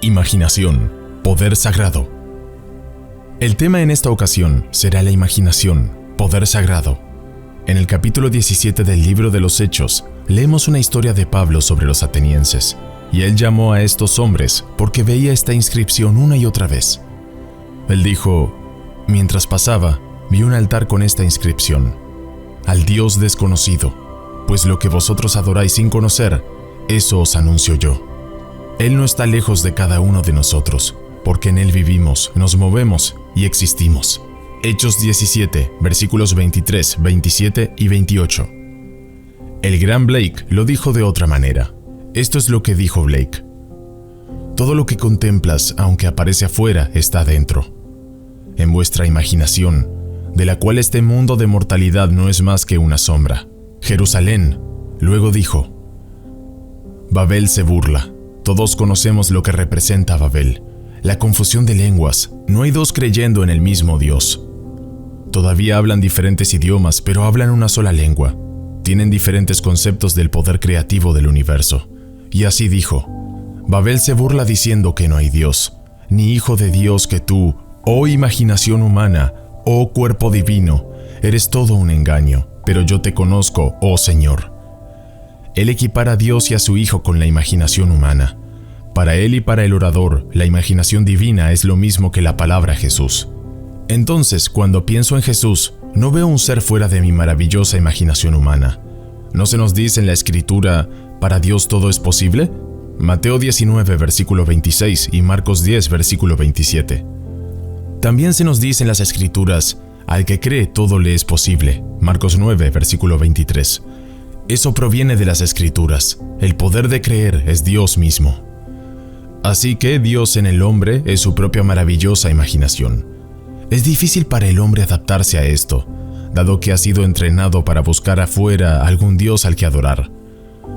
Imaginación, poder sagrado. El tema en esta ocasión será la imaginación, poder sagrado. En el capítulo 17 del libro de los Hechos, leemos una historia de Pablo sobre los atenienses, y él llamó a estos hombres porque veía esta inscripción una y otra vez. Él dijo: mientras pasaba, vi un altar con esta inscripción: al Dios desconocido, pues lo que vosotros adoráis sin conocer, eso os anuncio yo. Él no está lejos de cada uno de nosotros, porque en Él vivimos, nos movemos y existimos. Hechos 17, versículos 23, 27 y 28. El gran Blake lo dijo de otra manera. Esto es lo que dijo Blake: todo lo que contemplas, aunque aparece afuera, está dentro, en vuestra imaginación, de la cual este mundo de mortalidad no es más que una sombra. Jerusalén, luego dijo: Babel se burla. Todos conocemos lo que representa Babel, la confusión de lenguas. No hay dos creyendo en el mismo Dios. Todavía hablan diferentes idiomas, pero hablan una sola lengua. Tienen diferentes conceptos del poder creativo del universo. Y así dijo: Babel se burla diciendo que no hay Dios, ni hijo de Dios que tú, oh imaginación humana, oh cuerpo divino, eres todo un engaño, pero yo te conozco, oh Señor. Él equipara a Dios y a su Hijo con la imaginación humana. Para él y para el orador, la imaginación divina es lo mismo que la palabra Jesús. Entonces, cuando pienso en Jesús, no veo un ser fuera de mi maravillosa imaginación humana. ¿No se nos dice en la Escritura: para Dios todo es posible? Mateo 19, versículo 26 y Marcos 10, versículo 27. También se nos dice en las Escrituras: al que cree todo le es posible. Marcos 9, versículo 23. Eso proviene de las Escrituras. El poder de creer es Dios mismo. Así que Dios en el hombre es su propia maravillosa imaginación. Es difícil para el hombre adaptarse a esto, dado que ha sido entrenado para buscar afuera algún Dios al que adorar.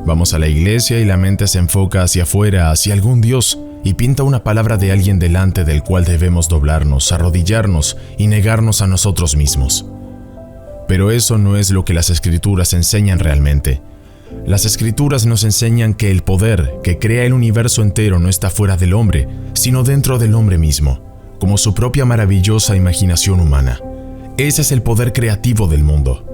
Vamos a la iglesia y la mente se enfoca hacia afuera, hacia algún Dios, y pinta una palabra de alguien delante del cual debemos doblarnos, arrodillarnos y negarnos a nosotros mismos. Pero eso no es lo que las Escrituras enseñan realmente. Las Escrituras nos enseñan que el poder que crea el universo entero no está fuera del hombre, sino dentro del hombre mismo, como su propia maravillosa imaginación humana. Ese es el poder creativo del mundo.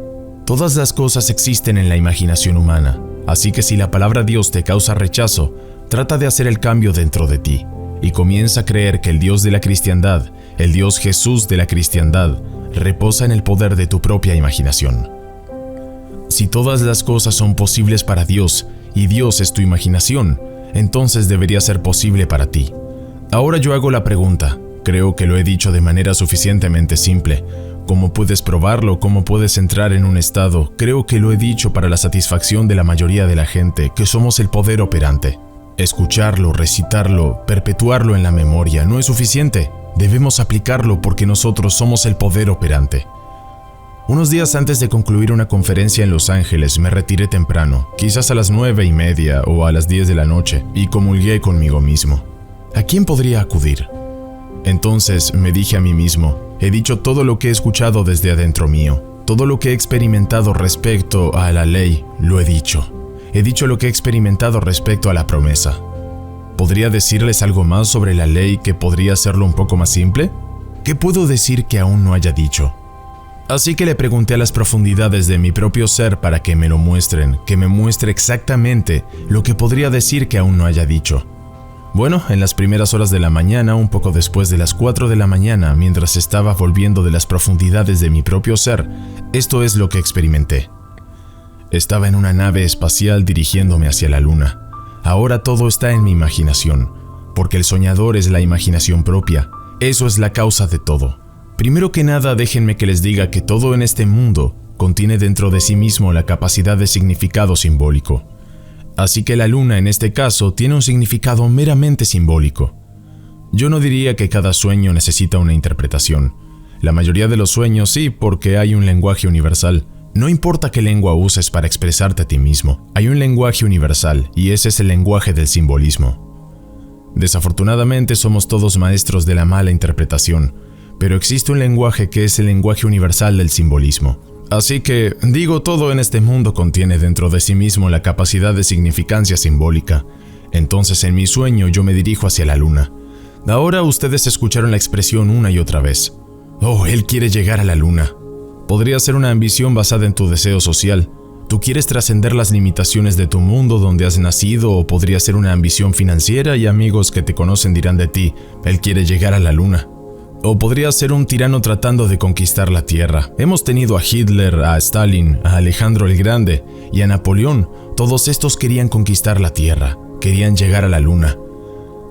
Todas las cosas existen en la imaginación humana, así que si la palabra Dios te causa rechazo, trata de hacer el cambio dentro de ti, y comienza a creer que el Dios de la cristiandad, el Dios Jesús de la cristiandad, reposa en el poder de tu propia imaginación. Si todas las cosas son posibles para Dios y Dios es tu imaginación, entonces debería ser posible para ti. Ahora yo hago la pregunta, creo que lo he dicho de manera suficientemente simple. ¿Cómo puedes probarlo? ¿Cómo puedes entrar en un estado? Creo que lo he dicho para la satisfacción de la mayoría de la gente, que somos el poder operante. Escucharlo, recitarlo, perpetuarlo en la memoria no es suficiente. Debemos aplicarlo porque nosotros somos el poder operante. Unos días antes de concluir una conferencia en Los Ángeles, me retiré temprano, quizás a las 9:30 o a las 10 de la noche, y comulgué conmigo mismo. ¿A quién podría acudir? Entonces me dije a mí mismo: he dicho todo lo que he escuchado desde adentro mío, todo lo que he experimentado respecto a la ley, lo he dicho. He dicho lo que he experimentado respecto a la promesa. ¿Podría decirles algo más sobre la ley que podría hacerlo un poco más simple? ¿Qué puedo decir que aún no haya dicho? Así que le pregunté a las profundidades de mi propio ser para que me lo muestren, que me muestre exactamente lo que podría decir que aún no haya dicho. Bueno, en las primeras horas de la mañana, un poco después de las 4 de la mañana, mientras estaba volviendo de las profundidades de mi propio ser, esto es lo que experimenté. Estaba en una nave espacial dirigiéndome hacia la luna. Ahora todo está en mi imaginación, porque el soñador es la imaginación propia. Eso es la causa de todo. Primero que nada, déjenme que les diga que todo en este mundo contiene dentro de sí mismo la capacidad de significado simbólico. Así que la luna, en este caso, tiene un significado meramente simbólico. Yo no diría que cada sueño necesita una interpretación. La mayoría de los sueños sí, porque hay un lenguaje universal. No importa qué lengua uses para expresarte a ti mismo, hay un lenguaje universal y ese es el lenguaje del simbolismo. Desafortunadamente somos todos maestros de la mala interpretación, pero existe un lenguaje que es el lenguaje universal del simbolismo. Así que, digo, todo en este mundo contiene dentro de sí mismo la capacidad de significancia simbólica. Entonces en mi sueño yo me dirijo hacia la luna. Ahora ustedes escucharon la expresión una y otra vez. Oh, él quiere llegar a la luna. Podría ser una ambición basada en tu deseo social. Tú quieres trascender las limitaciones de tu mundo donde has nacido, o podría ser una ambición financiera y amigos que te conocen dirán de ti, él quiere llegar a la luna. O podría ser un tirano tratando de conquistar la Tierra. Hemos tenido a Hitler, a Stalin, a Alejandro el Grande y a Napoleón. Todos estos querían conquistar la Tierra, querían llegar a la luna.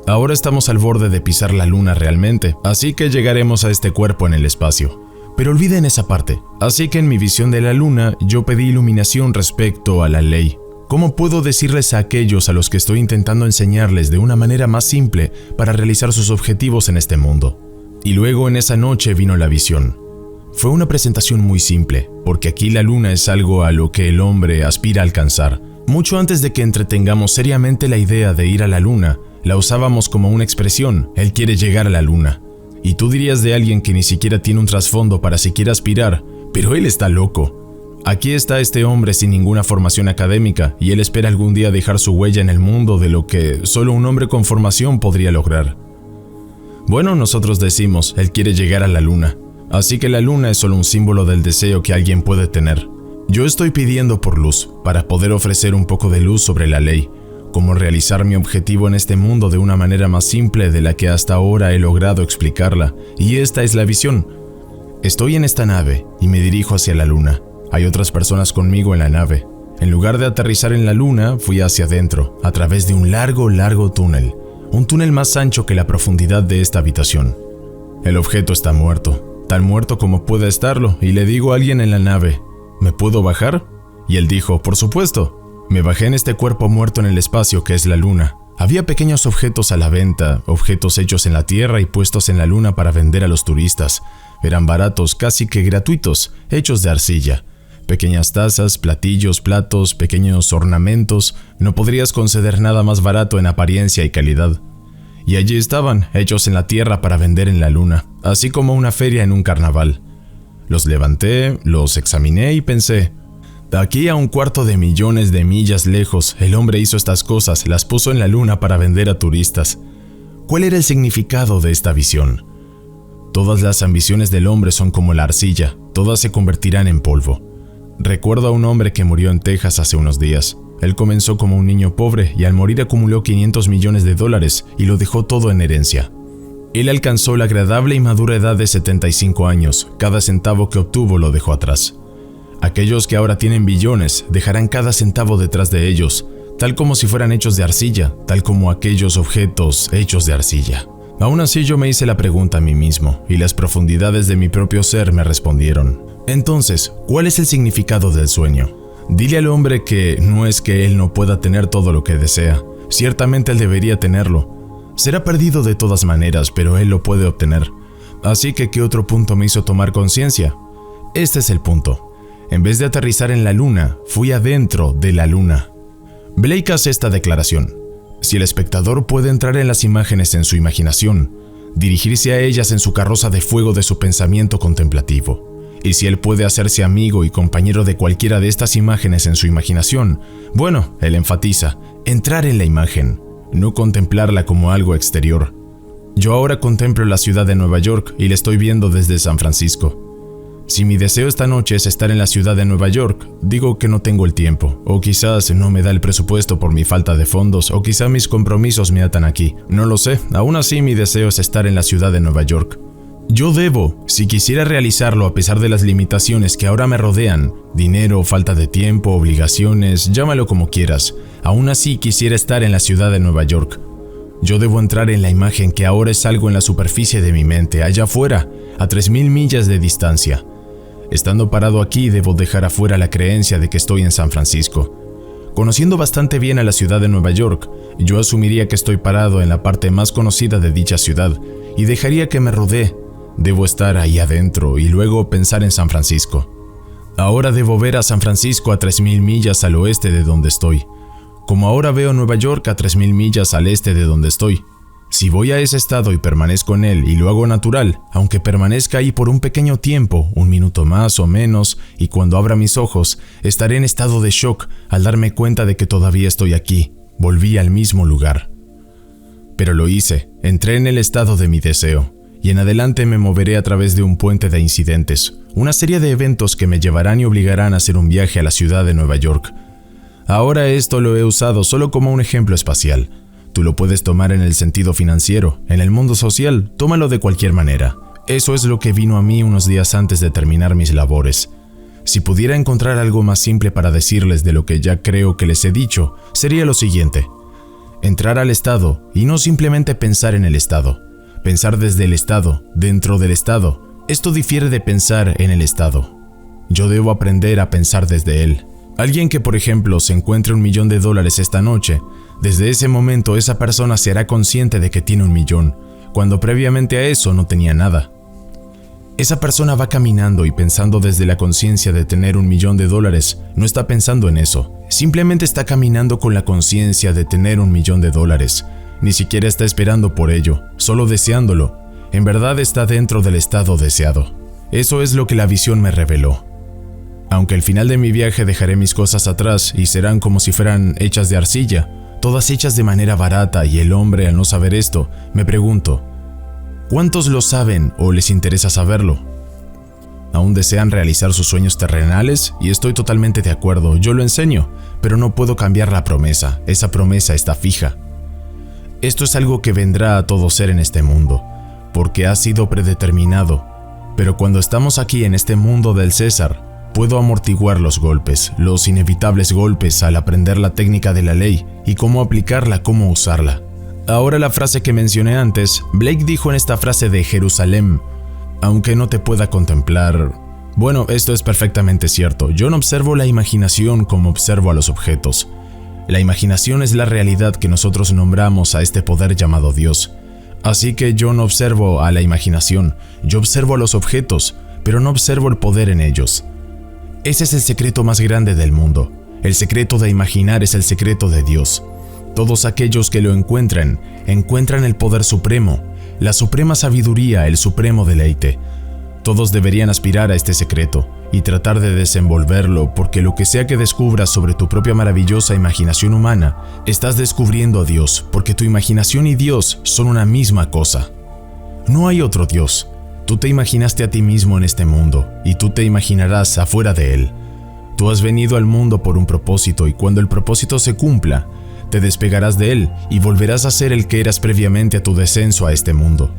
Ahora estamos al borde de pisar la luna realmente, así que llegaremos a este cuerpo en el espacio. Pero olviden esa parte. Así que en mi visión de la luna, yo pedí iluminación respecto a la ley. ¿Cómo puedo decirles a aquellos a los que estoy intentando enseñarles de una manera más simple para realizar sus objetivos en este mundo? Y luego en esa noche vino la visión. Fue una presentación muy simple, porque aquí la luna es algo a lo que el hombre aspira a alcanzar. Mucho antes de que entretengamos seriamente la idea de ir a la luna, la usábamos como una expresión, él quiere llegar a la luna. Y tú dirías de alguien que ni siquiera tiene un trasfondo para siquiera aspirar, pero él está loco. Aquí está este hombre sin ninguna formación académica y él espera algún día dejar su huella en el mundo de lo que solo un hombre con formación podría lograr. Bueno, nosotros decimos, él quiere llegar a la luna. Así que la luna es solo un símbolo del deseo que alguien puede tener. Yo estoy pidiendo por luz, para poder ofrecer un poco de luz sobre la ley. Cómo realizar mi objetivo en este mundo de una manera más simple de la que hasta ahora he logrado explicarla, y esta es la visión. Estoy en esta nave y me dirijo hacia la luna. Hay otras personas conmigo en la nave. En lugar de aterrizar en la luna, fui hacia adentro, a través de un largo túnel, un túnel más ancho que la profundidad de esta habitación. El objeto está muerto, tan muerto como pueda estarlo, y le digo a alguien en la nave, ¿me puedo bajar? Y él dijo, por supuesto. Me bajé en este cuerpo muerto en el espacio que es la luna. Había pequeños objetos a la venta, objetos hechos en la Tierra y puestos en la luna para vender a los turistas. Eran baratos, casi que gratuitos, hechos de arcilla. Pequeñas tazas, platillos, platos, pequeños ornamentos. No podrías conceder nada más barato en apariencia y calidad. Y allí estaban, hechos en la Tierra para vender en la luna, así como una feria en un carnaval. Los levanté, los examiné y pensé, de aquí a 250 millones de millas lejos, el hombre hizo estas cosas, las puso en la luna para vender a turistas. ¿Cuál era el significado de esta visión? Todas las ambiciones del hombre son como la arcilla, todas se convertirán en polvo. Recuerdo a un hombre que murió en Texas hace unos días. Él comenzó como un niño pobre y al morir acumuló $500 millones y lo dejó todo en herencia. Él alcanzó la agradable y madura edad de 75 años, cada centavo que obtuvo lo dejó atrás. Aquellos que ahora tienen billones dejarán cada centavo detrás de ellos, tal como si fueran hechos de arcilla, tal como aquellos objetos hechos de arcilla. Aún así yo me hice la pregunta a mí mismo, y las profundidades de mi propio ser me respondieron. Entonces, ¿cuál es el significado del sueño? Dile al hombre que no es que él no pueda tener todo lo que desea, ciertamente él debería tenerlo. Será perdido de todas maneras, pero él lo puede obtener. Así que, ¿qué otro punto me hizo tomar conciencia? Este es el punto. En vez de aterrizar en la luna, fui adentro de la luna. Blake hace esta declaración. Si el espectador puede entrar en las imágenes en su imaginación, dirigirse a ellas en su carroza de fuego de su pensamiento contemplativo, y si él puede hacerse amigo y compañero de cualquiera de estas imágenes en su imaginación, bueno, él enfatiza, entrar en la imagen, no contemplarla como algo exterior. Yo ahora contemplo la ciudad de Nueva York y la estoy viendo desde San Francisco. Si mi deseo esta noche es estar en la ciudad de Nueva York, digo que no tengo el tiempo, o quizás no me da el presupuesto por mi falta de fondos, o quizá mis compromisos me atan aquí. No lo sé, aún así mi deseo es estar en la ciudad de Nueva York. Yo debo, si quisiera realizarlo a pesar de las limitaciones que ahora me rodean, dinero, falta de tiempo, obligaciones, llámalo como quieras, aún así quisiera estar en la ciudad de Nueva York. Yo debo entrar en la imagen que ahora es algo en la superficie de mi mente, allá afuera, a 3000 millas de distancia. Estando parado aquí, debo dejar afuera la creencia de que estoy en San Francisco. Conociendo bastante bien a la ciudad de Nueva York, yo asumiría que estoy parado en la parte más conocida de dicha ciudad y dejaría que me rodee. Debo estar ahí adentro y luego pensar en San Francisco. Ahora debo ver a San Francisco a 3000 millas al oeste de donde estoy, como ahora veo Nueva York a 3000 millas al este de donde estoy. Si voy a ese estado y permanezco en él y lo hago natural, aunque permanezca ahí por un pequeño tiempo, 1 minuto más o menos, y cuando abra mis ojos, estaré en estado de shock al darme cuenta de que todavía estoy aquí, volví al mismo lugar. Pero lo hice, entré en el estado de mi deseo, y en adelante me moveré a través de un puente de incidentes, una serie de eventos que me llevarán y obligarán a hacer un viaje a la ciudad de Nueva York. Ahora esto lo he usado solo como un ejemplo espacial. Tú lo puedes tomar en el sentido financiero, en el mundo social, tómalo de cualquier manera. Eso es lo que vino a mí unos días antes de terminar mis labores. Si pudiera encontrar algo más simple para decirles de lo que ya creo que les he dicho, sería lo siguiente: entrar al estado y no simplemente pensar en el estado. Pensar desde el estado, dentro del estado. Esto difiere de pensar en el estado. Yo debo aprender a pensar desde él. Alguien que, por ejemplo, se encuentre $1 millón esta noche, desde ese momento esa persona será consciente de que tiene $1 millón, cuando previamente a eso no tenía nada. Esa persona va caminando y pensando desde la conciencia de tener $1 millón, no está pensando en eso, simplemente está caminando con la conciencia de tener $1 millón. Ni siquiera está esperando por ello, solo deseándolo. En verdad está dentro del estado deseado. Eso es lo que la visión me reveló. Aunque al final de mi viaje dejaré mis cosas atrás y serán como si fueran hechas de arcilla, todas hechas de manera barata, y el hombre, al no saber esto, me pregunto, ¿cuántos lo saben o les interesa saberlo? ¿Aún desean realizar sus sueños terrenales? Y estoy totalmente de acuerdo, yo lo enseño, pero no puedo cambiar la promesa, esa promesa está fija. Esto es algo que vendrá a todo ser en este mundo, porque ha sido predeterminado, pero cuando estamos aquí en este mundo del César, puedo amortiguar los golpes, los inevitables golpes al aprender la técnica de la ley y cómo aplicarla, cómo usarla. Ahora la frase que mencioné antes, Blake dijo en esta frase de Jerusalén, aunque no te pueda contemplar. Bueno, esto es perfectamente cierto, yo no observo la imaginación como observo a los objetos. La imaginación es la realidad que nosotros nombramos a este poder llamado Dios. Así que yo no observo a la imaginación, yo observo a los objetos, pero no observo el poder en ellos. Ese es el secreto más grande del mundo. El secreto de imaginar es el secreto de Dios. Todos aquellos que lo encuentran el poder supremo, la suprema sabiduría, el supremo deleite. Todos deberían aspirar a este secreto y tratar de desenvolverlo, porque lo que sea que descubras sobre tu propia maravillosa imaginación humana, estás descubriendo a Dios, porque tu imaginación y Dios son una misma cosa. No hay otro Dios. Tú te imaginaste a ti mismo en este mundo, y tú te imaginarás afuera de él. Tú has venido al mundo por un propósito, y cuando el propósito se cumpla, te despegarás de él y volverás a ser el que eras previamente a tu descenso a este mundo.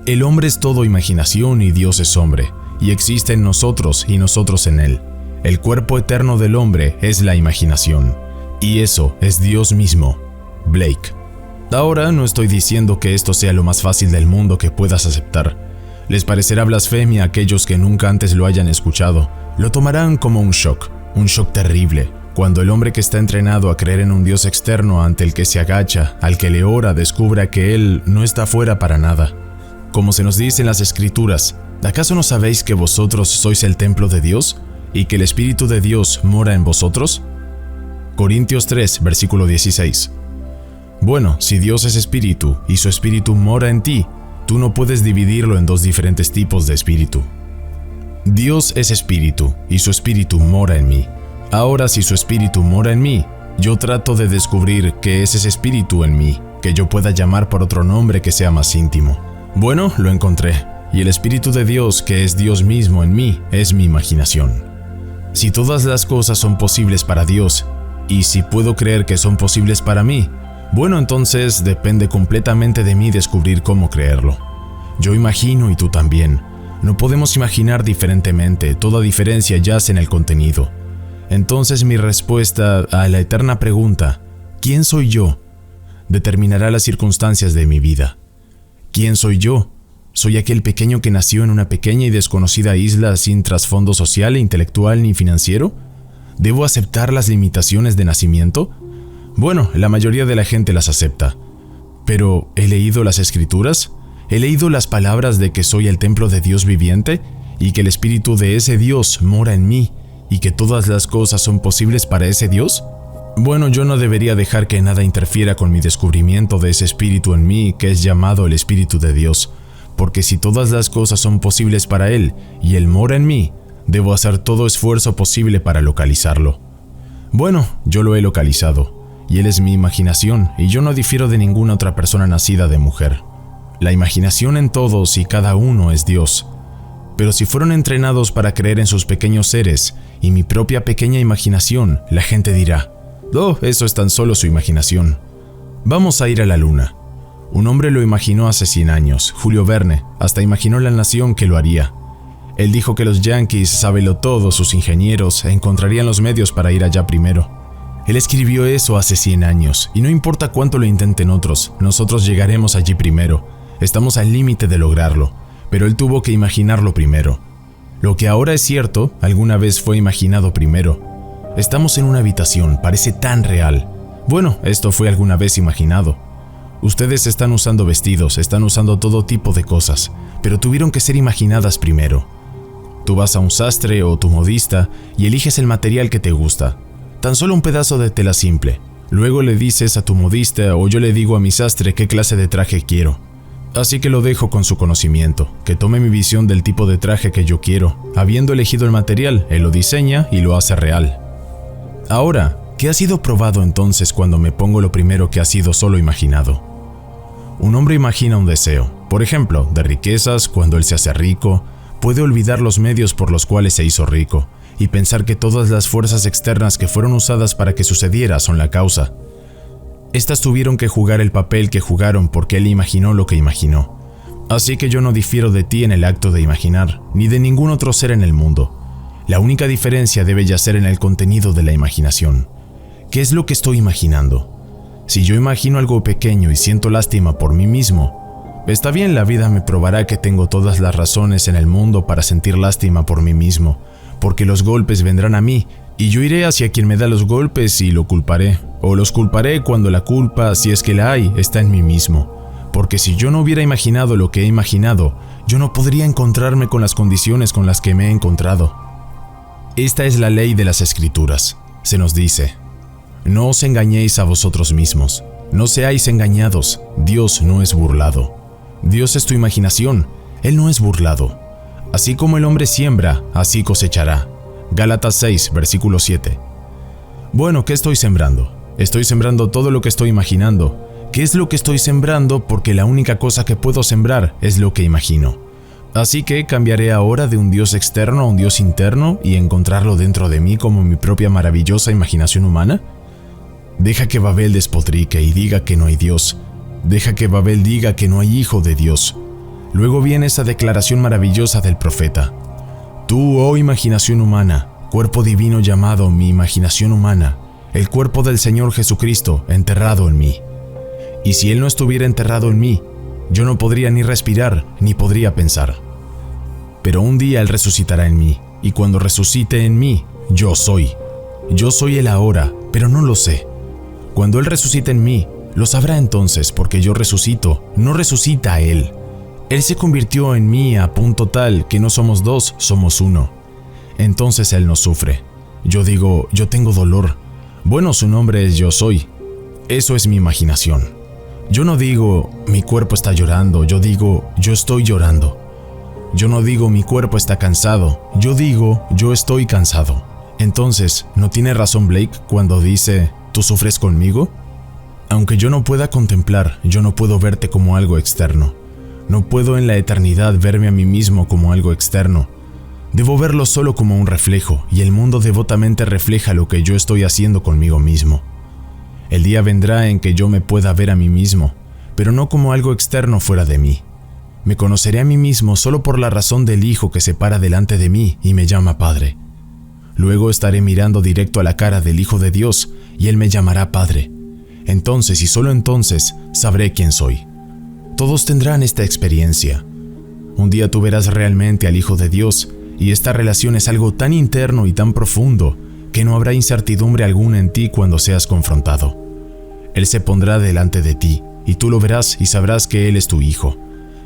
El hombre es todo imaginación y Dios es hombre, y existe en nosotros y nosotros en él. El cuerpo eterno del hombre es la imaginación, y eso es Dios mismo. Blake. Ahora no estoy diciendo que esto sea lo más fácil del mundo que puedas aceptar. Les parecerá blasfemia a aquellos que nunca antes lo hayan escuchado. Lo tomarán como un shock terrible, cuando el hombre que está entrenado a creer en un Dios externo ante el que se agacha, al que le ora, descubra que él no está fuera para nada. Como se nos dice en las Escrituras, ¿acaso no sabéis que vosotros sois el templo de Dios y que el Espíritu de Dios mora en vosotros? Corintios 3, versículo 16. Bueno, si Dios es espíritu y su espíritu mora en ti, tú no puedes dividirlo en dos diferentes tipos de espíritu. Dios es espíritu y su espíritu mora en mí. Ahora, si su espíritu mora en mí, yo trato de descubrir qué es ese espíritu en mí, que yo pueda llamar por otro nombre que sea más íntimo. Bueno, lo encontré, y el Espíritu de Dios, que es Dios mismo en mí, es mi imaginación. Si todas las cosas son posibles para Dios, y si puedo creer que son posibles para mí, bueno, entonces depende completamente de mí descubrir cómo creerlo. Yo imagino y tú también. No podemos imaginar diferentemente, toda diferencia yace en el contenido. Entonces mi respuesta a la eterna pregunta, ¿quién soy yo?, determinará las circunstancias de mi vida. ¿Quién soy yo? ¿Soy aquel pequeño que nació en una pequeña y desconocida isla sin trasfondo social e intelectual ni financiero? ¿Debo aceptar las limitaciones de nacimiento? Bueno, la mayoría de la gente las acepta. Pero, ¿he leído las Escrituras? ¿He leído las palabras de que soy el templo de Dios viviente y que el Espíritu de ese Dios mora en mí y que todas las cosas son posibles para ese Dios? Bueno, yo no debería dejar que nada interfiera con mi descubrimiento de ese Espíritu en mí que es llamado el Espíritu de Dios, porque si todas las cosas son posibles para Él y Él mora en mí, debo hacer todo esfuerzo posible para localizarlo. Bueno, yo lo he localizado, y Él es mi imaginación, y yo no difiero de ninguna otra persona nacida de mujer. La imaginación en todos y cada uno es Dios. Pero si fueron entrenados para creer en sus pequeños seres y mi propia pequeña imaginación, la gente dirá, «Oh, eso es tan solo su imaginación. Vamos a ir a la luna». Un hombre lo imaginó hace 100 años, Julio Verne, hasta imaginó la nación que lo haría. Él dijo que los yanquis, sábelo todo, sus ingenieros, encontrarían los medios para ir allá primero. Él escribió eso hace 100 años, y no importa cuánto lo intenten otros, nosotros llegaremos allí primero. Estamos al límite de lograrlo, pero él tuvo que imaginarlo primero. Lo que ahora es cierto, alguna vez fue imaginado primero. Estamos en una habitación, parece tan real. Bueno, esto fue alguna vez imaginado. Ustedes están usando vestidos, están usando todo tipo de cosas, pero tuvieron que ser imaginadas primero. Tú vas a un sastre o tu modista y eliges el material que te gusta. Tan solo un pedazo de tela simple. Luego le dices a tu modista o yo le digo a mi sastre qué clase de traje quiero. Así que lo dejo con su conocimiento, que tome mi visión del tipo de traje que yo quiero. Habiendo elegido el material, él lo diseña y lo hace real. Ahora, ¿qué ha sido probado entonces cuando me pongo lo primero que ha sido solo imaginado? Un hombre imagina un deseo, por ejemplo, de riquezas cuando él se hace rico, puede olvidar los medios por los cuales se hizo rico y pensar que todas las fuerzas externas que fueron usadas para que sucediera son la causa. Estas tuvieron que jugar el papel que jugaron porque él imaginó lo que imaginó. Así que yo no difiero de ti en el acto de imaginar, ni de ningún otro ser en el mundo. La única diferencia debe yacer en el contenido de la imaginación. ¿Qué es lo que estoy imaginando? Si yo imagino algo pequeño y siento lástima por mí mismo, está bien, la vida me probará que tengo todas las razones en el mundo para sentir lástima por mí mismo, porque los golpes vendrán a mí, y yo iré hacia quien me da los golpes y lo culparé, o los culparé cuando la culpa, si es que la hay, está en mí mismo, porque si yo no hubiera imaginado lo que he imaginado, yo no podría encontrarme con las condiciones con las que me he encontrado. Esta es la ley de las Escrituras. Se nos dice, no os engañéis a vosotros mismos, no seáis engañados, Dios no es burlado. Dios es tu imaginación, Él no es burlado. Así como el hombre siembra, así cosechará. Gálatas 6, versículo 7. Bueno, ¿qué estoy sembrando? Estoy sembrando todo lo que estoy imaginando. ¿Qué es lo que estoy sembrando? Porque la única cosa que puedo sembrar es lo que imagino. Así que cambiaré ahora de un Dios externo a un Dios interno y encontrarlo dentro de mí como mi propia maravillosa imaginación humana. Deja que Babel despotrique y diga que no hay Dios. Deja que Babel diga que no hay hijo de Dios. Luego viene esa declaración maravillosa del profeta. Tú, oh imaginación humana, cuerpo divino llamado mi imaginación humana, el cuerpo del Señor Jesucristo enterrado en mí. Y si Él no estuviera enterrado en mí, yo no podría ni respirar ni podría pensar. Pero un día Él resucitará en mí, y cuando resucite en mí, yo soy. Yo soy Él ahora, pero no lo sé. Cuando Él resucite en mí, lo sabrá entonces, porque yo resucito, no resucita a Él. Él se convirtió en mí a punto tal que no somos dos, somos uno. Entonces Él no sufre. Yo digo, yo tengo dolor. Bueno, su nombre es Yo Soy. Eso es mi imaginación. Yo no digo, mi cuerpo está llorando, yo digo, yo estoy llorando. Yo no digo, mi cuerpo está cansado, yo digo, yo estoy cansado. Entonces, ¿no tiene razón Blake cuando dice, ¿tú sufres conmigo? Aunque yo no pueda contemplar, yo no puedo verte como algo externo. No puedo en la eternidad verme a mí mismo como algo externo. Debo verlo solo como un reflejo, y el mundo devotamente refleja lo que yo estoy haciendo conmigo mismo. El día vendrá en que yo me pueda ver a mí mismo, pero no como algo externo fuera de mí. Me conoceré a mí mismo solo por la razón del Hijo que se para delante de mí y me llama Padre. Luego estaré mirando directo a la cara del Hijo de Dios, y Él me llamará Padre. Entonces y solo entonces sabré quién soy. Todos tendrán esta experiencia. Un día tú verás realmente al Hijo de Dios, y esta relación es algo tan interno y tan profundo que no habrá incertidumbre alguna en ti cuando seas confrontado. Él se pondrá delante de ti, y tú lo verás y sabrás que Él es tu Hijo,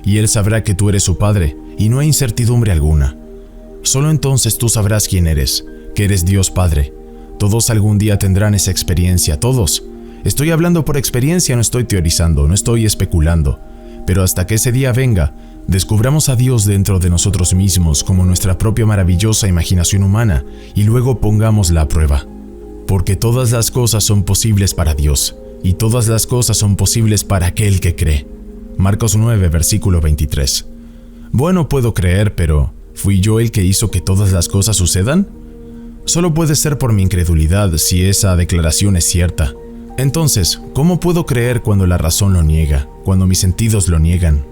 y Él sabrá que tú eres su Padre, y no hay incertidumbre alguna. Solo entonces tú sabrás quién eres, que eres Dios Padre. Todos algún día tendrán esa experiencia, todos. Estoy hablando por experiencia, no estoy teorizando, no estoy especulando. Pero hasta que ese día venga, descubramos a Dios dentro de nosotros mismos como nuestra propia maravillosa imaginación humana y luego pongámosla a prueba. Porque todas las cosas son posibles para Dios, y todas las cosas son posibles para aquel que cree. Marcos 9, versículo 23. Bueno, puedo creer, pero ¿fui yo el que hizo que todas las cosas sucedan? Solo puede ser por mi incredulidad si esa declaración es cierta. Entonces, ¿cómo puedo creer cuando la razón lo niega, cuando mis sentidos lo niegan?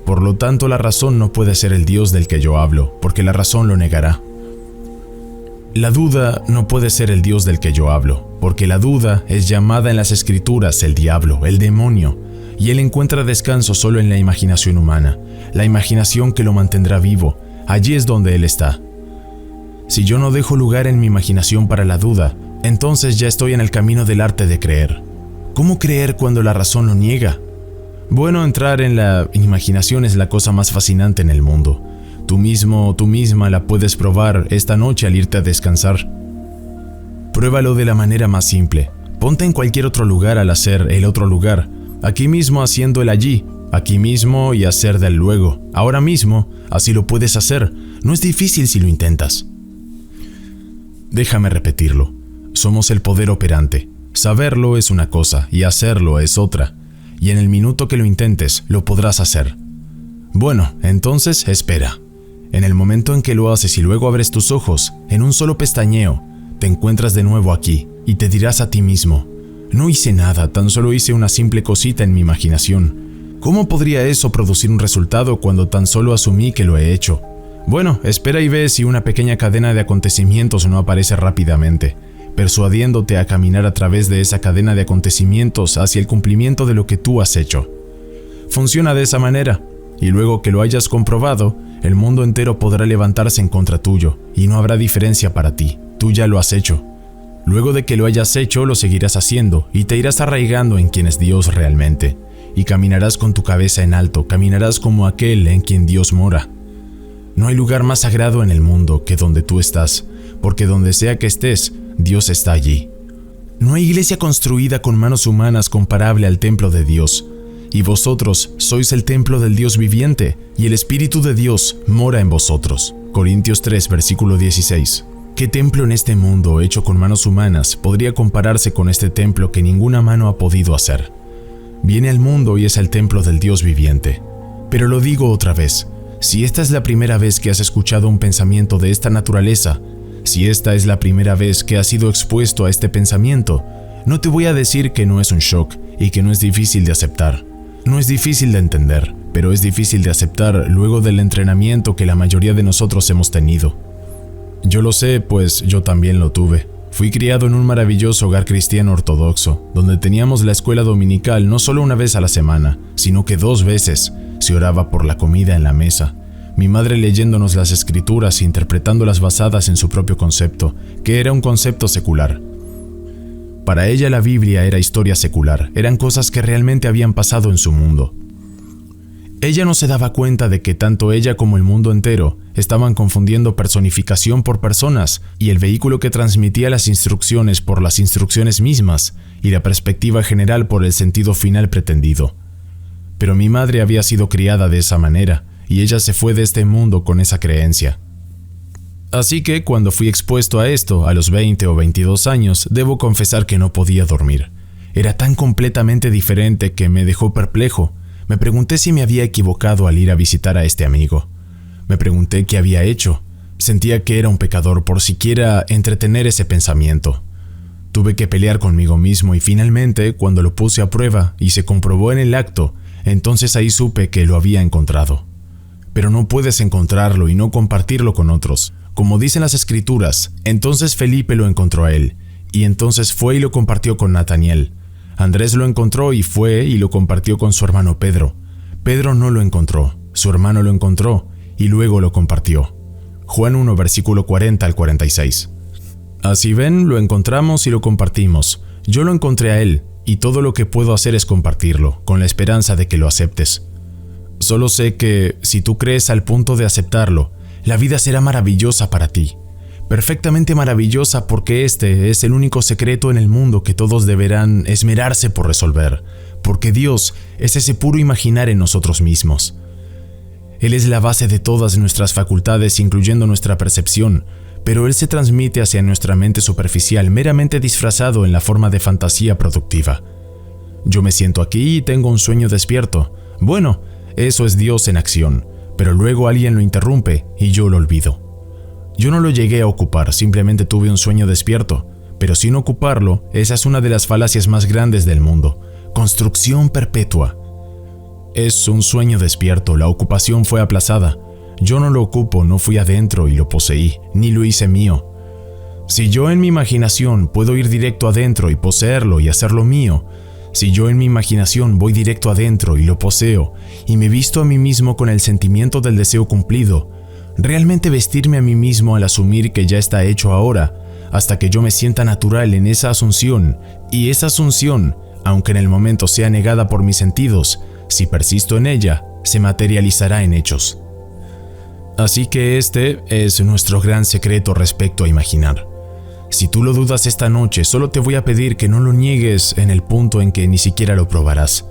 Por lo tanto, la razón no puede ser el Dios del que yo hablo, porque la razón lo negará. La duda no puede ser el Dios del que yo hablo, porque la duda es llamada en las Escrituras el diablo, el demonio, y él encuentra descanso solo en la imaginación humana, la imaginación que lo mantendrá vivo. Allí es donde él está. Si yo no dejo lugar en mi imaginación para la duda, entonces ya estoy en el camino del arte de creer. ¿Cómo creer cuando la razón lo niega? Bueno, entrar en la imaginación es la cosa más fascinante en el mundo. Tú mismo o tú misma la puedes probar esta noche al irte a descansar. Pruébalo de la manera más simple. Ponte en cualquier otro lugar al hacer el otro lugar. Aquí mismo haciendo el allí. Aquí mismo y hacer del luego. Ahora mismo, así lo puedes hacer. No es difícil si lo intentas. Déjame repetirlo. Somos el poder operante. Saberlo es una cosa y hacerlo es otra. Y en el minuto que lo intentes, lo podrás hacer. Bueno, entonces espera. En el momento en que lo haces y luego abres tus ojos, en un solo pestañeo, te encuentras de nuevo aquí y te dirás a ti mismo: no hice nada, tan solo hice una simple cosita en mi imaginación. ¿Cómo podría eso producir un resultado cuando tan solo asumí que lo he hecho? Bueno, espera y ve si una pequeña cadena de acontecimientos no aparece rápidamente, persuadiéndote a caminar a través de esa cadena de acontecimientos hacia el cumplimiento de lo que tú has hecho. Funciona de esa manera, y luego que lo hayas comprobado, el mundo entero podrá levantarse en contra tuyo, y no habrá diferencia para ti. Tú ya lo has hecho. Luego de que lo hayas hecho, lo seguirás haciendo, y te irás arraigando en quien es Dios realmente, y caminarás con tu cabeza en alto, caminarás como aquel en quien Dios mora. No hay lugar más sagrado en el mundo que donde tú estás, porque donde sea que estés, Dios está allí. No hay iglesia construida con manos humanas comparable al templo de Dios, y vosotros sois el templo del Dios viviente, y el Espíritu de Dios mora en vosotros. Corintios 3, versículo 16. ¿Qué templo en este mundo hecho con manos humanas podría compararse con este templo que ninguna mano ha podido hacer? Viene al mundo y es el templo del Dios viviente. Pero lo digo otra vez, si esta es la primera vez que has escuchado un pensamiento de esta naturaleza, si esta es la primera vez que has sido expuesto a este pensamiento, no te voy a decir que no es un shock y que no es difícil de aceptar. No es difícil de entender, pero es difícil de aceptar luego del entrenamiento que la mayoría de nosotros hemos tenido. Yo lo sé, pues yo también lo tuve. Fui criado en un maravilloso hogar cristiano ortodoxo, donde teníamos la escuela dominical no solo una vez a la semana, sino que 2 veces. Se oraba por la comida en la mesa. Mi madre leyéndonos las escrituras e interpretándolas basadas en su propio concepto, que era un concepto secular. Para ella la Biblia era historia secular, eran cosas que realmente habían pasado en su mundo. Ella no se daba cuenta de que tanto ella como el mundo entero estaban confundiendo personificación por personas y el vehículo que transmitía las instrucciones por las instrucciones mismas y la perspectiva general por el sentido final pretendido. Pero mi madre había sido criada de esa manera y ella se fue de este mundo con esa creencia. Así que cuando fui expuesto a esto a los 20 o 22 años, debo confesar que no podía dormir. Era tan completamente diferente que me dejó perplejo. Me pregunté si me había equivocado al ir a visitar a este amigo. Me pregunté qué había hecho. Sentía que era un pecador por siquiera entretener ese pensamiento. Tuve que pelear conmigo mismo y finalmente, cuando lo puse a prueba y se comprobó en el acto, entonces ahí supe que lo había encontrado. Pero no puedes encontrarlo y no compartirlo con otros. Como dicen las escrituras, entonces Felipe lo encontró a él, y entonces fue y lo compartió con Nataniel. Andrés lo encontró y fue y lo compartió con su hermano Pedro. Pedro no lo encontró, su hermano lo encontró y luego lo compartió. Juan 1, versículo 40 al 46. Así ven, lo encontramos y lo compartimos. Yo lo encontré a él, y todo lo que puedo hacer es compartirlo, con la esperanza de que lo aceptes. Solo sé que, si tú crees al punto de aceptarlo, la vida será maravillosa para ti. Perfectamente maravillosa porque este es el único secreto en el mundo que todos deberán esmerarse por resolver, porque Dios es ese puro imaginar en nosotros mismos. Él es la base de todas nuestras facultades, incluyendo nuestra percepción, pero él se transmite hacia nuestra mente superficial meramente disfrazado en la forma de fantasía productiva. Yo me siento aquí y tengo un sueño despierto. Bueno, eso es Dios en acción, pero luego alguien lo interrumpe y yo lo olvido. Yo no lo llegué a ocupar, simplemente tuve un sueño despierto, pero sin ocuparlo, esa es una de las falacias más grandes del mundo. Construcción perpetua. Es un sueño despierto, la ocupación fue aplazada. Yo no lo ocupo, no fui adentro y lo poseí, ni lo hice mío. Si yo en mi imaginación puedo ir directo adentro y poseerlo y hacerlo mío, si yo en mi imaginación voy directo adentro y lo poseo, y me visto a mí mismo con el sentimiento del deseo cumplido, realmente vestirme a mí mismo al asumir que ya está hecho ahora, hasta que yo me sienta natural en esa asunción, y esa asunción, aunque en el momento sea negada por mis sentidos, si persisto en ella, se materializará en hechos. Así que este es nuestro gran secreto respecto a imaginar. Si tú lo dudas esta noche, solo te voy a pedir que no lo niegues en el punto en que ni siquiera lo probarás,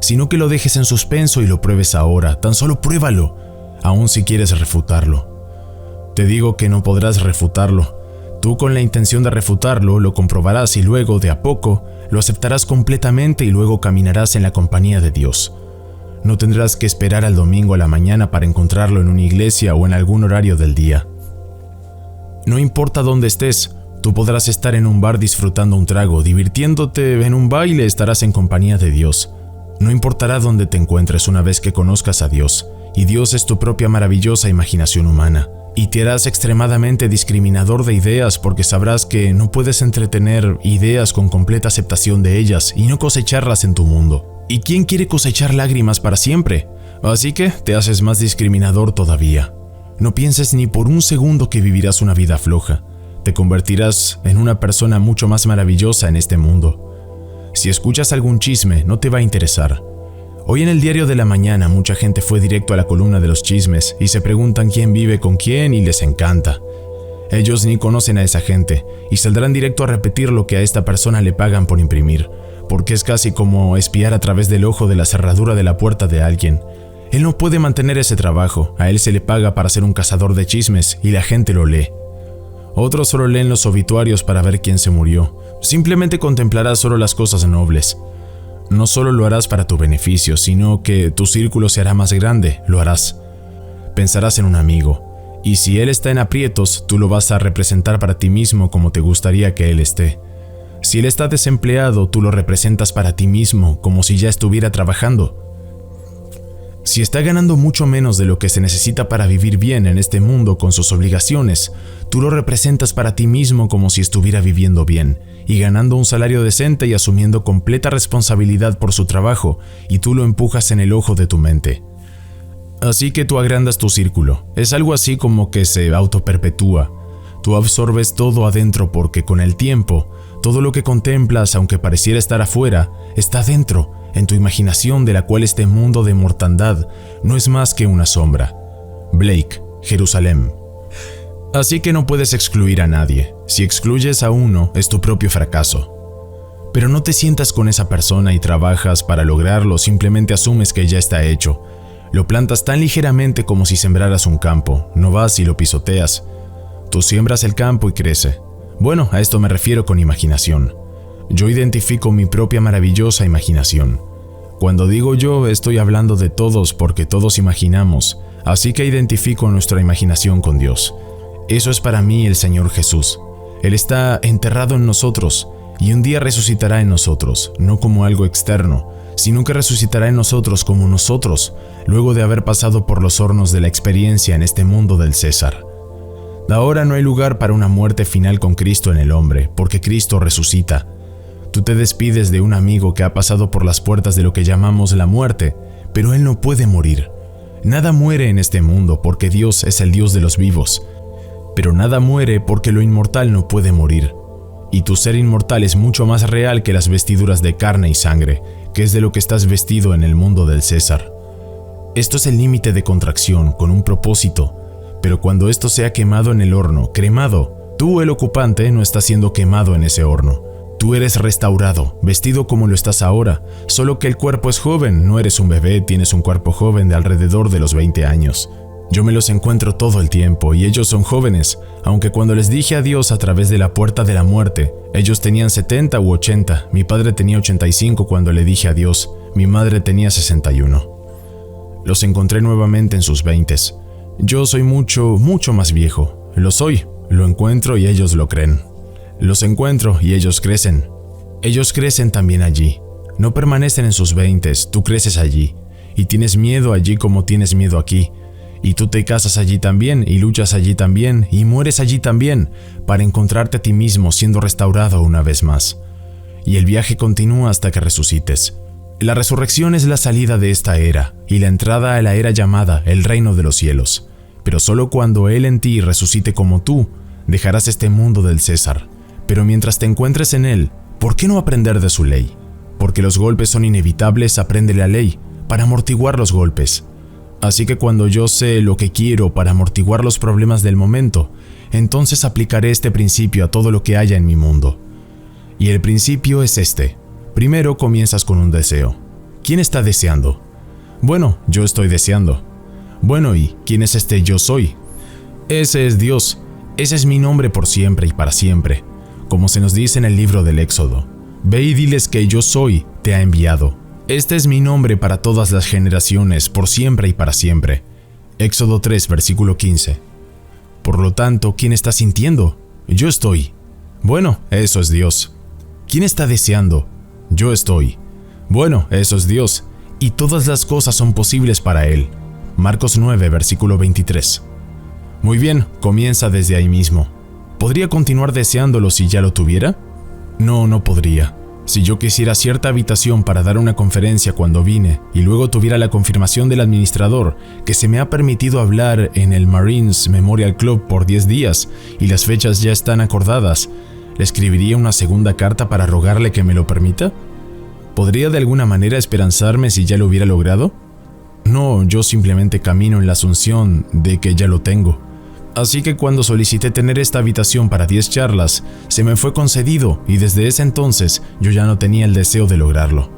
sino que lo dejes en suspenso y lo pruebes ahora. Tan solo pruébalo, aun si quieres refutarlo. Te digo que no podrás refutarlo. Tú con la intención de refutarlo lo comprobarás y luego, de a poco, lo aceptarás completamente y luego caminarás en la compañía de Dios. No tendrás que esperar al domingo a la mañana para encontrarlo en una iglesia o en algún horario del día. No importa dónde estés, tú podrás estar en un bar disfrutando un trago, divirtiéndote en un baile, estarás en compañía de Dios. No importará dónde te encuentres una vez que conozcas a Dios, y Dios es tu propia maravillosa imaginación humana, y te harás extremadamente discriminador de ideas porque sabrás que no puedes entretener ideas con completa aceptación de ellas y no cosecharlas en tu mundo. ¿Y quién quiere cosechar lágrimas para siempre? Así que te haces más discriminador todavía. No pienses ni por un segundo que vivirás una vida floja. Te convertirás en una persona mucho más maravillosa en este mundo. Si escuchas algún chisme, no te va a interesar. Hoy en el diario de la mañana mucha gente fue directo a la columna de los chismes y se preguntan quién vive con quién y les encanta. Ellos ni conocen a esa gente y saldrán directo a repetir lo que a esta persona le pagan por imprimir, porque es casi como espiar a través del ojo de la cerradura de la puerta de alguien. Él no puede mantener ese trabajo, a él se le paga para ser un cazador de chismes y la gente lo lee. Otros solo leen los obituarios para ver quién se murió. Simplemente contemplarás solo las cosas nobles. No solo lo harás para tu beneficio, sino que tu círculo se hará más grande, lo harás. Pensarás en un amigo, y si él está en aprietos, tú lo vas a representar para ti mismo como te gustaría que él esté. Si él está desempleado, tú lo representas para ti mismo como si ya estuviera trabajando. Si está ganando mucho menos de lo que se necesita para vivir bien en este mundo con sus obligaciones, tú lo representas para ti mismo como si estuviera viviendo bien y ganando un salario decente y asumiendo completa responsabilidad por su trabajo, y tú lo empujas en el ojo de tu mente. Así que tú agrandas tu círculo. Es algo así como que se autoperpetúa. Tú absorbes todo adentro porque con el tiempo, todo lo que contemplas, aunque pareciera estar afuera, está dentro, en tu imaginación, de la cual este mundo de mortandad no es más que una sombra. Blake, Jerusalén. Así que no puedes excluir a nadie. Si excluyes a uno, es tu propio fracaso. Pero no te sientas con esa persona y trabajas para lograrlo, simplemente asumes que ya está hecho. Lo plantas tan ligeramente como si sembraras un campo, no vas y lo pisoteas. Tú siembras el campo y crece. Bueno, a esto me refiero con imaginación. Yo identifico mi propia maravillosa imaginación. Cuando digo yo, estoy hablando de todos porque todos imaginamos, así que identifico nuestra imaginación con Dios. Eso es para mí el Señor Jesús. Él está enterrado en nosotros y un día resucitará en nosotros, no como algo externo, sino que resucitará en nosotros como nosotros, luego de haber pasado por los hornos de la experiencia en este mundo del César. Ahora no hay lugar para una muerte final con Cristo en el hombre, porque Cristo resucita. Tú te despides de un amigo que ha pasado por las puertas de lo que llamamos la muerte, pero él no puede morir. Nada muere en este mundo porque Dios es el Dios de los vivos, pero nada muere porque lo inmortal no puede morir. Y tu ser inmortal es mucho más real que las vestiduras de carne y sangre, que es de lo que estás vestido en el mundo del César. Esto es el límite de contracción, con un propósito, pero cuando esto sea quemado en el horno, cremado, tú, el ocupante, no estás siendo quemado en ese horno. Tú eres restaurado, vestido como lo estás ahora, solo que el cuerpo es joven, no eres un bebé, tienes un cuerpo joven de alrededor de los 20 años. Yo me los encuentro todo el tiempo y ellos son jóvenes, aunque cuando les dije adiós a través de la puerta de la muerte, ellos tenían 70 u 80, mi padre tenía 85 cuando le dije adiós, mi madre tenía 61. Los encontré nuevamente en sus 20s. Yo soy mucho más viejo, lo soy, lo encuentro y ellos lo creen. Los encuentro y ellos crecen. Ellos crecen también allí. No permanecen en sus 20s, tú creces allí. Y tienes miedo allí como tienes miedo aquí. Y tú te casas allí también, y luchas allí también, y mueres allí también, para encontrarte a ti mismo siendo restaurado una vez más. Y el viaje continúa hasta que resucites. La resurrección es la salida de esta era, y la entrada a la era llamada el reino de los cielos. Pero solo cuando Él en ti resucite como tú, dejarás este mundo del César. Pero mientras te encuentres en Él, ¿por qué no aprender de su ley? Porque los golpes son inevitables, aprende la ley, para amortiguar los golpes. Así que cuando yo sé lo que quiero para amortiguar los problemas del momento, entonces aplicaré este principio a todo lo que haya en mi mundo. Y el principio es este. Primero comienzas con un deseo. ¿Quién está deseando? Bueno, yo estoy deseando. Bueno, ¿y quién es este yo soy? Ese es Dios. Ese es mi nombre por siempre y para siempre. Como se nos dice en el libro del Éxodo. Ve y diles que yo soy, te ha enviado. Este es mi nombre para todas las generaciones, por siempre y para siempre. Éxodo 3, versículo 15. Por lo tanto, ¿quién está sintiendo? Yo estoy. Bueno, eso es Dios. ¿Quién está deseando? Yo estoy. Bueno, eso es Dios. Y todas las cosas son posibles para Él. Marcos 9, versículo 23. Muy bien, comienza desde ahí mismo. ¿Podría continuar deseándolo si ya lo tuviera? No, no podría. Si yo quisiera cierta habitación para dar una conferencia cuando vine y luego tuviera la confirmación del administrador que se me ha permitido hablar en el Marines Memorial Club por 10 días y las fechas ya están acordadas, ¿le escribiría una segunda carta para rogarle que me lo permita? ¿Podría de alguna manera esperanzarme si ya lo hubiera logrado? No, yo simplemente camino en la asunción de que ya lo tengo. Así que cuando solicité tener esta habitación para 10 charlas, se me fue concedido y desde ese entonces yo ya no tenía el deseo de lograrlo.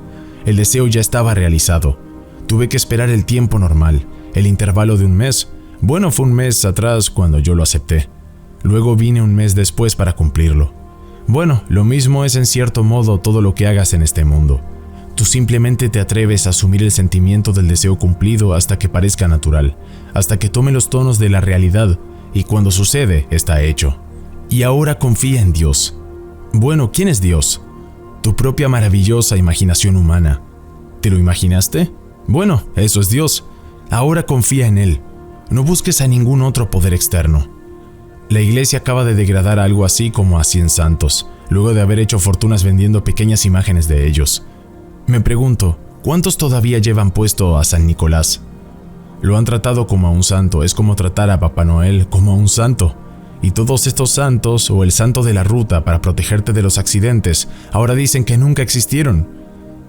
El deseo ya estaba realizado. Tuve que esperar el tiempo normal, el intervalo de un mes. Bueno, fue un mes atrás cuando yo lo acepté. Luego vine un mes después para cumplirlo. Bueno, lo mismo es en cierto modo todo lo que hagas en este mundo. Tú simplemente te atreves a asumir el sentimiento del deseo cumplido hasta que parezca natural, hasta que tome los tonos de la realidad. Y cuando sucede, está hecho. Y ahora confía en Dios. Bueno, ¿quién es Dios? Tu propia maravillosa imaginación humana. ¿Te lo imaginaste? Bueno, eso es Dios. Ahora confía en Él. No busques a ningún otro poder externo. La iglesia acaba de degradar algo así como a 100 santos, luego de haber hecho fortunas vendiendo pequeñas imágenes de ellos. Me pregunto, ¿cuántos todavía llevan puesto a San Nicolás? Lo han tratado como a un santo, es como tratar a Papá Noel como a un santo. Y todos estos santos, o el santo de la ruta para protegerte de los accidentes, ahora dicen que nunca existieron.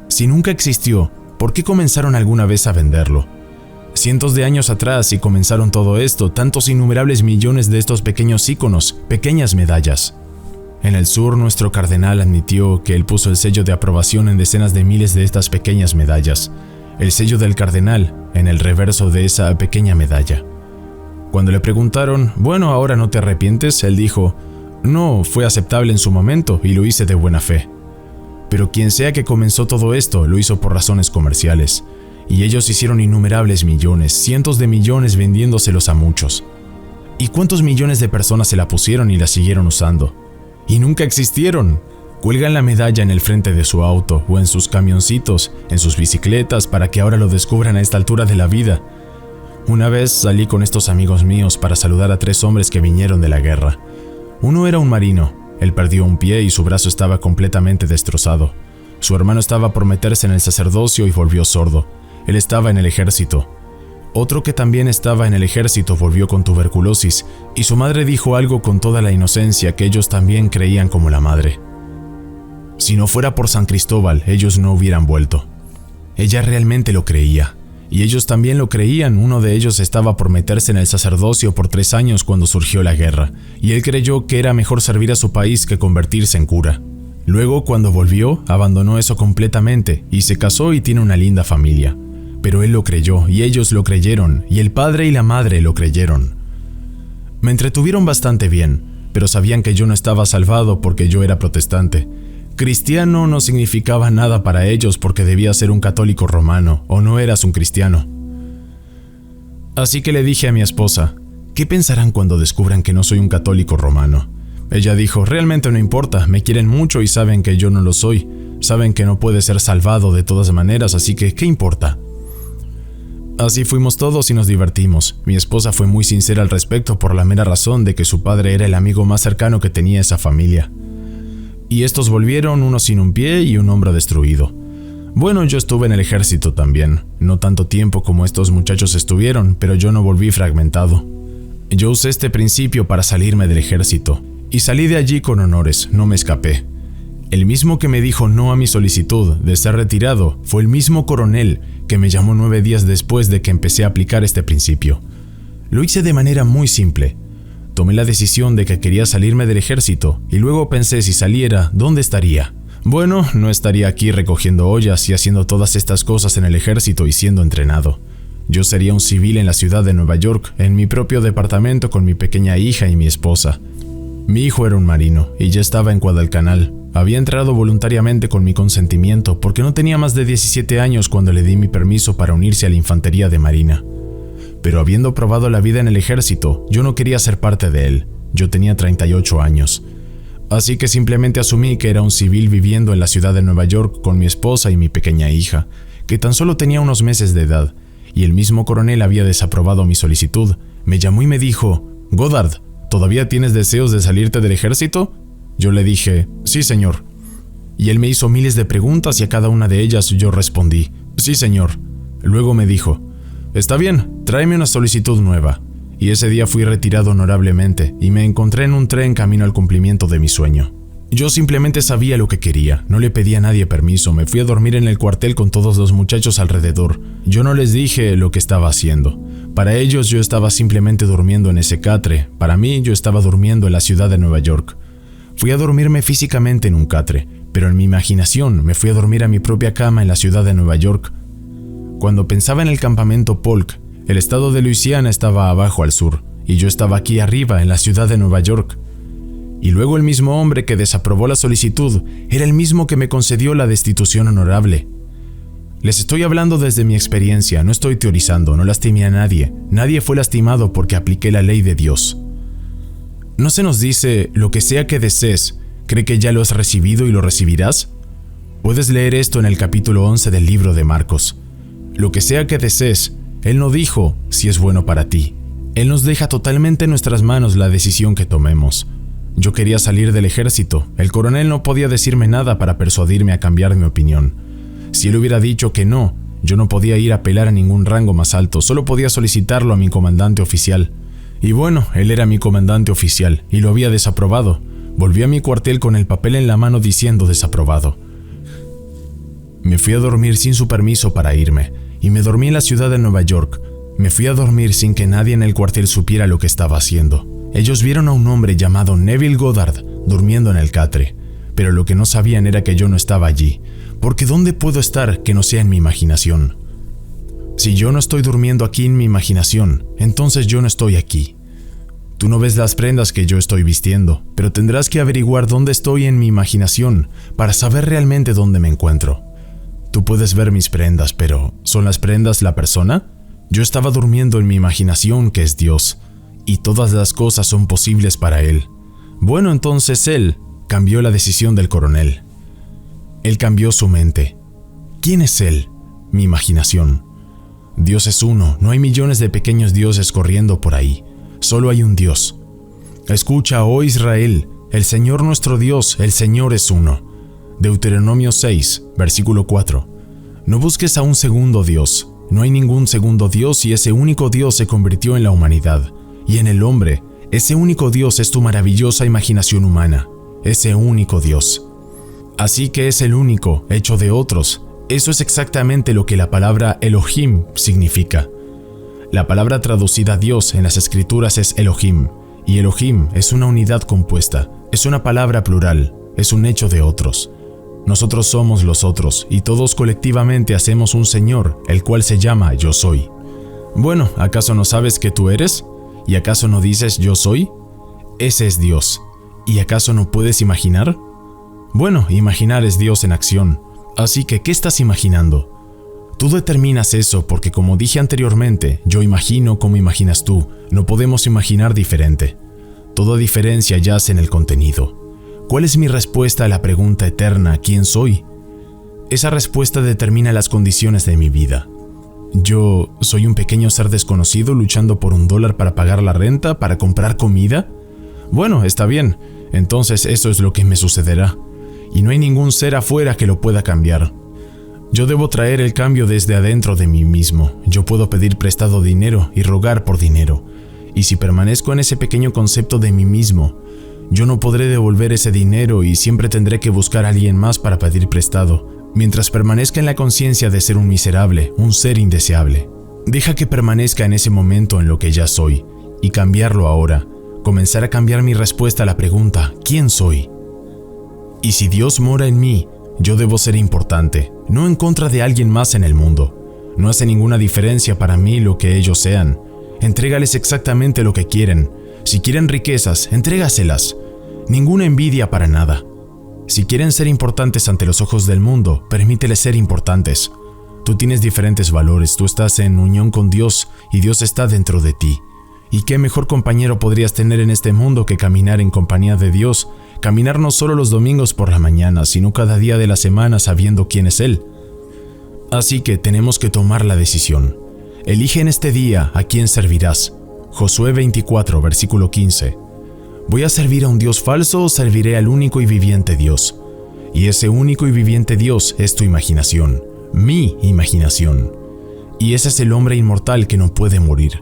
Si nunca existió, ¿por qué comenzaron alguna vez a venderlo? Cientos de años atrás y comenzaron todo esto, tantos innumerables millones de estos pequeños íconos, pequeñas medallas. En el sur, nuestro cardenal admitió que él puso el sello de aprobación en decenas de miles de estas pequeñas medallas. El sello del cardenal en el reverso de esa pequeña medalla. Cuando le preguntaron, bueno, ¿ahora no te arrepientes?, él dijo, no, fue aceptable en su momento y lo hice de buena fe. Pero quien sea que comenzó todo esto, lo hizo por razones comerciales. Y ellos hicieron innumerables millones, cientos de millones vendiéndoselos a muchos. ¿Y cuántos millones de personas se la pusieron y la siguieron usando? Y nunca existieron. Cuelgan la medalla en el frente de su auto o en sus camioncitos, en sus bicicletas para que ahora lo descubran a esta altura de la vida. Una vez salí con estos amigos míos para saludar a 3 hombres que vinieron de la guerra. Uno era un marino, él perdió un pie y su brazo estaba completamente destrozado. Su hermano estaba por meterse en el sacerdocio y volvió sordo. Él estaba en el ejército. Otro que también estaba en el ejército volvió con tuberculosis y su madre dijo algo con toda la inocencia que ellos también creían como la madre. Si no fuera por San Cristóbal, ellos no hubieran vuelto. Ella realmente lo creía, y ellos también lo creían. Uno de ellos estaba por meterse en el sacerdocio por 3 años cuando surgió la guerra, y él creyó que era mejor servir a su país que convertirse en cura. Luego, cuando volvió, abandonó eso completamente, y se casó y tiene una linda familia. pero él lo creyó, y ellos lo creyeron, y el padre y la madre lo creyeron. Me entretuvieron bastante bien, pero sabían que yo no estaba salvado porque yo era protestante. Cristiano no significaba nada para ellos porque debía ser un católico romano, o no eras un cristiano. Así que le dije a mi esposa, ¿qué pensarán cuando descubran que no soy un católico romano? Ella dijo, realmente no importa, me quieren mucho y saben que yo no lo soy. Saben que no puede ser salvado de todas maneras, así que ¿qué importa? Así fuimos todos y nos divertimos. Mi esposa fue muy sincera al respecto por la mera razón de que su padre era el amigo más cercano que tenía esa familia. Y estos volvieron, uno sin un pie y un hombro destruido. Bueno, yo estuve en el ejército también, no tanto tiempo como estos muchachos estuvieron, pero yo no volví fragmentado. Yo usé este principio para salirme del ejército, y salí de allí con honores, no me escapé. El mismo que me dijo no a mi solicitud de ser retirado fue el mismo coronel que me llamó 9 días después de que empecé a aplicar este principio. Lo hice de manera muy simple. Tomé la decisión de que quería salirme del ejército y luego pensé si saliera, ¿dónde estaría? Bueno, no estaría aquí recogiendo ollas y haciendo todas estas cosas en el ejército y siendo entrenado. Yo sería un civil en la ciudad de Nueva York, en mi propio departamento con mi pequeña hija y mi esposa. Mi hijo era un marino y ya estaba en Guadalcanal. Había entrado voluntariamente con mi consentimiento porque no tenía más de 17 años cuando le di mi permiso para unirse a la infantería de marina. Pero habiendo probado la vida en el ejército, yo no quería ser parte de él. Yo tenía 38 años. Así que simplemente asumí que era un civil viviendo en la ciudad de Nueva York con mi esposa y mi pequeña hija, que tan solo tenía unos meses de edad, y el mismo coronel había desaprobado mi solicitud. Me llamó y me dijo, «Goddard, ¿todavía tienes deseos de salirte del ejército?» Yo le dije, «Sí, señor». Y él me hizo miles de preguntas y a cada una de ellas yo respondí, «Sí, señor». Luego me dijo, «Está bien, tráeme una solicitud nueva». Y ese día fui retirado honorablemente y me encontré en un tren camino al cumplimiento de mi sueño. Yo simplemente sabía lo que quería, no le pedí a nadie permiso, me fui a dormir en el cuartel con todos los muchachos alrededor. Yo no les dije lo que estaba haciendo. Para ellos yo estaba simplemente durmiendo en ese catre, para mí yo estaba durmiendo en la ciudad de Nueva York. Fui a dormirme físicamente en un catre, pero en mi imaginación me fui a dormir a mi propia cama en la ciudad de Nueva York. Cuando pensaba en el campamento Polk, el estado de Luisiana estaba abajo al sur, y yo estaba aquí arriba en la ciudad de Nueva York. Y luego el mismo hombre que desaprobó la solicitud era el mismo que me concedió la destitución honorable. Les estoy hablando desde mi experiencia, no estoy teorizando, no lastimé a nadie. Nadie fue lastimado porque apliqué la ley de Dios. ¿No se nos dice, lo que sea que desees, cree que ya lo has recibido y lo recibirás? Puedes leer esto en el capítulo 11 del libro de Marcos. Lo que sea que desees, Él no dijo si es bueno para ti. Él nos deja totalmente en nuestras manos la decisión que tomemos. Yo quería salir del ejército. El coronel no podía decirme nada para persuadirme a cambiar mi opinión. Si él hubiera dicho que no, yo no podía ir a apelar a ningún rango más alto, solo podía solicitarlo a mi comandante oficial. Y bueno, él era mi comandante oficial y lo había desaprobado. Volví a mi cuartel con el papel en la mano diciendo desaprobado. Me fui a dormir sin su permiso para irme. Y me dormí en la ciudad de Nueva York. Me fui a dormir sin que nadie en el cuartel supiera lo que estaba haciendo. Ellos vieron a un hombre llamado Neville Goddard durmiendo en el catre, pero lo que no sabían era que yo no estaba allí, porque ¿dónde puedo estar que no sea en mi imaginación? Si yo no estoy durmiendo aquí en mi imaginación, entonces yo no estoy aquí. Tú no ves las prendas que yo estoy vistiendo, pero tendrás que averiguar dónde estoy en mi imaginación para saber realmente dónde me encuentro. Tú puedes ver mis prendas, pero ¿son las prendas la persona? Yo estaba durmiendo en mi imaginación, que es Dios, y todas las cosas son posibles para Él. Bueno, entonces Él cambió la decisión del coronel. Él cambió su mente. ¿Quién es Él? Mi imaginación. Dios es uno, no hay millones de pequeños dioses corriendo por ahí. Solo hay un Dios. Escucha, oh Israel, el Señor nuestro Dios, el Señor es uno. Deuteronomio 6, versículo 4. No busques a un segundo Dios. No hay ningún segundo Dios y ese único Dios se convirtió en la humanidad. Y en el hombre, ese único Dios es tu maravillosa imaginación humana. Ese único Dios. Así que es el único, hecho de otros. Eso es exactamente lo que la palabra Elohim significa. La palabra traducida Dios en las escrituras es Elohim. Y Elohim es una unidad compuesta. Es una palabra plural. Es un hecho de otros. Nosotros somos los otros y todos colectivamente hacemos un Señor, el cual se llama Yo Soy. Bueno, ¿acaso no sabes que tú eres? ¿Y acaso no dices Yo Soy? Ese es Dios. ¿Y acaso no puedes imaginar? Bueno, imaginar es Dios en acción. Así que, ¿qué estás imaginando? Tú determinas eso porque, como dije anteriormente, yo imagino como imaginas tú. No podemos imaginar diferente. Toda diferencia yace en el contenido. ¿Cuál es mi respuesta a la pregunta eterna ¿quién soy? Esa respuesta determina las condiciones de mi vida. ¿Yo soy un pequeño ser desconocido luchando por $1 para pagar la renta, para comprar comida? Bueno, está bien, entonces eso es lo que me sucederá. Y no hay ningún ser afuera que lo pueda cambiar. Yo debo traer el cambio desde adentro de mí mismo. Yo puedo pedir prestado dinero y rogar por dinero. Y si permanezco en ese pequeño concepto de mí mismo, yo no podré devolver ese dinero y siempre tendré que buscar a alguien más para pedir prestado, mientras permanezca en la conciencia de ser un miserable, un ser indeseable. Deja que permanezca en ese momento en lo que ya soy, y cambiarlo ahora, comenzar a cambiar mi respuesta a la pregunta ¿quién soy? Y si Dios mora en mí, yo debo ser importante, no en contra de alguien más en el mundo. No hace ninguna diferencia para mí lo que ellos sean. Entrégales exactamente lo que quieren. Si quieren riquezas, entrégaselas. Ninguna envidia para nada. Si quieren ser importantes ante los ojos del mundo, permíteles ser importantes. Tú tienes diferentes valores, tú estás en unión con Dios y Dios está dentro de ti. ¿Y qué mejor compañero podrías tener en este mundo que caminar en compañía de Dios? Caminar no solo los domingos por la mañana, sino cada día de la semana sabiendo quién es Él. Así que tenemos que tomar la decisión. Elige en este día a quién servirás. Josué 24, versículo 15. ¿Voy a servir a un Dios falso o serviré al único y viviente Dios? Y ese único y viviente Dios es tu imaginación, mi imaginación. Y ese es el hombre inmortal que no puede morir.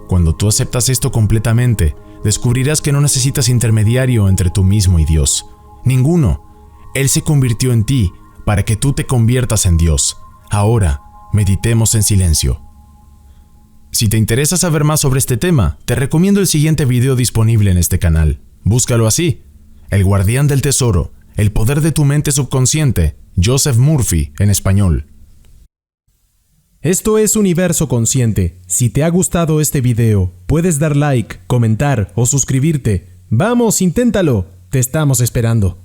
Cuando tú aceptas esto completamente, descubrirás que no necesitas intermediario entre tú mismo y Dios. Ninguno. Él se convirtió en ti para que tú te conviertas en Dios. Ahora, meditemos en silencio. Si te interesa saber más sobre este tema, te recomiendo el siguiente video disponible en este canal. Búscalo así: El guardián del tesoro, el poder de tu mente subconsciente, Joseph Murphy en español. Esto es Universo Consciente. Si te ha gustado este video, puedes dar like, comentar o suscribirte. ¡Vamos, inténtalo! Te estamos esperando.